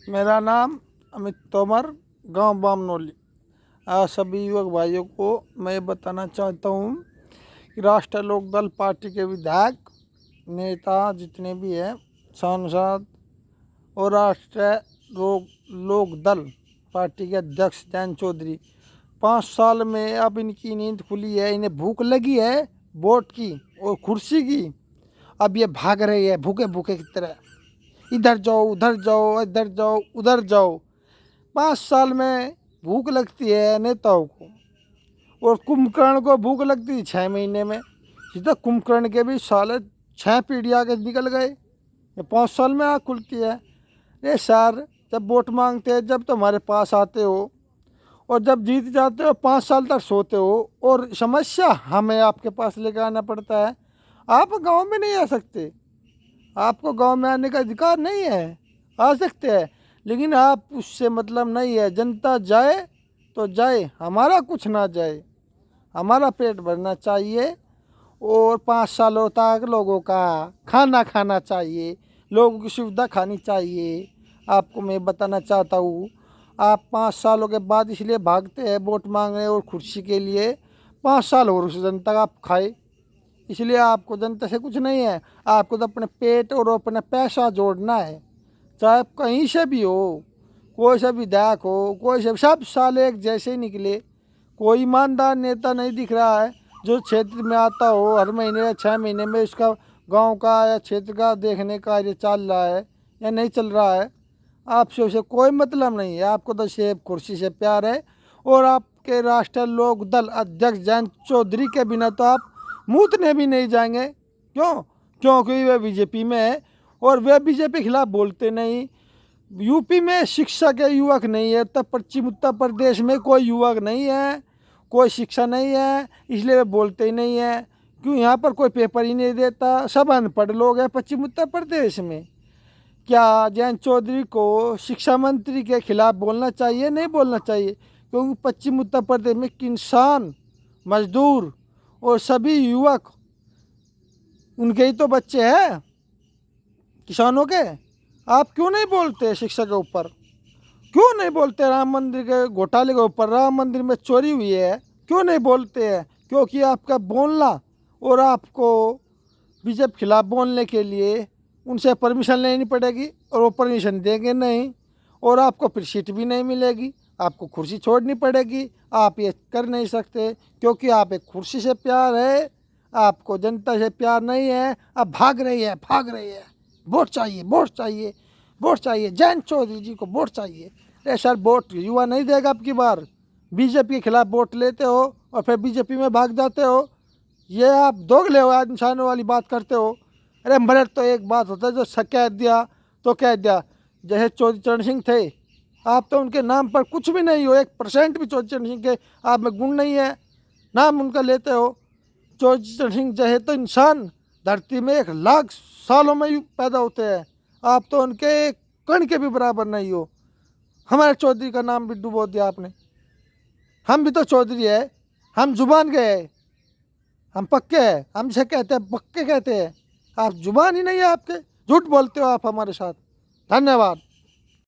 मेरा नाम अमित तोमर, गांव बामनोली। आज सभी युवक भाइयों को मैं बताना चाहता हूँ कि राष्ट्रीय लोकदल पार्टी के विधायक नेता जितने भी हैं, सांसद और राष्ट्रीय लोकदल पार्टी के अध्यक्ष जयंत चौधरी, 5 साल में अब इनकी नींद खुली है। इन्हें भूख लगी है वोट की और कुर्सी की। अब ये भाग रहे हैं भूखे भूखे की तरह, इधर जाओ उधर जाओ, इधर जाओ उधर जाओ। 5 साल में भूख लगती है नेताओं को, और कुंभकर्ण को भूख लगती है 6 महीने में। सीधा कुंभकर्ण के भी साले 6 पीढ़ी आगे निकल गए, ये 5 साल में आँख खुलती है। ये सर, जब वोट मांगते हैं जब तुम्हारे पास आते हो, और जब जीत जाते हो 5 साल तक सोते हो, और समस्या हमें आपके पास लेकर आना पड़ता है। आप गांव में नहीं आ सकते, आपको गांव में आने का अधिकार नहीं है। आ सकते हैं लेकिन आप उससे मतलब नहीं है। जनता जाए तो जाए, हमारा कुछ ना जाए, हमारा पेट भरना चाहिए और 5 सालों तक लोगों का खाना खाना चाहिए, लोगों की सुविधा खानी चाहिए। आपको मैं बताना चाहता हूँ, आप 5 सालों के बाद इसलिए भागते हैं वोट मांगने और कुर्सी के लिए। 5 साल और उस जनता का आप खाए, इसलिए आपको जनता से कुछ नहीं है। आपको तो अपने पेट और अपना पैसा जोड़ना है, चाहे कहीं से भी हो, कोई सा विधायक हो, कोई से, सब साले एक जैसे ही निकले। कोई ईमानदार नेता नहीं दिख रहा है जो क्षेत्र में आता हो, हर महीने या 6 महीने में उसका गांव का या क्षेत्र का देखने का कार्य चल रहा है या नहीं चल रहा है। आपसे उसे कोई मतलब नहीं है, आपको तो सिर्फ कुर्सी से प्यार है। और आपके राष्ट्रीय लोकदल अध्यक्ष जयंत चौधरी के बिना तो आप मूतने भी नहीं जाएंगे। क्यों? क्योंकि वे बीजेपी में है और वे बीजेपी के खिलाफ बोलते नहीं। यूपी में शिक्षा के युवक नहीं है, तब पश्चिम उत्तर प्रदेश में कोई युवक नहीं है, कोई शिक्षा नहीं है, इसलिए वे बोलते ही नहीं है। क्यों? यहाँ पर कोई पेपर ही नहीं देता, सब अनपढ़ लोग हैं पश्चिम उत्तर प्रदेश में। क्या जयंत चौधरी को शिक्षा मंत्री के खिलाफ बोलना चाहिए? नहीं बोलना चाहिए, क्योंकि पश्चिम उत्तर प्रदेश में किसान, मजदूर और सभी युवक, उनके ही तो बच्चे हैं किसानों के। आप क्यों नहीं बोलते शिक्षा के ऊपर? क्यों नहीं बोलते राम मंदिर के घोटाले के ऊपर? राम मंदिर में चोरी हुई है, क्यों नहीं बोलते हैं? क्योंकि आपका बोलना, और आपको बीजेपी खिलाफ बोलने के लिए उनसे परमिशन लेनी पड़ेगी, और वो परमिशन देंगे नहीं, और आपको फिर सीट भी नहीं मिलेगी, आपको कुर्सी छोड़नी पड़ेगी। आप ये कर नहीं सकते क्योंकि आप एक कुर्सी से प्यार है, आपको जनता से प्यार नहीं है। अब भाग रही है वोट चाहिए, वोट चाहिए, वोट चाहिए, जयंत चौधरी जी को वोट चाहिए। अरे सर, वोट युवा नहीं देगा अब की बार। बीजेपी के खिलाफ वोट लेते हो और फिर बीजेपी में भाग जाते हो, ये आप दोगले हो, इंसानों वाली बात करते हो। अरे मरद तो एक बात होता है, जो कह दिया तो कह दिया। जैसे चौधरी चरण सिंह थे, आप तो उनके नाम पर कुछ भी नहीं हो, 1% भी चौधरी चरण सिंह के आप में गुण नहीं है, नाम उनका लेते हो। चौधरी चरण सिंह जैसे तो इंसान धरती में 1 लाख सालों में ही पैदा होते हैं, आप तो उनके एक कण के भी बराबर नहीं हो। हमारे चौधरी का नाम भी डुबो दिया आपने। हम भी तो चौधरी है, हम जुबान गए, हम पक्के हैं, हमसे कहते हैं पक्के कहते हैं। आप जुबान ही नहीं है आपके, झूठ बोलते हो आप हमारे साथ। धन्यवाद।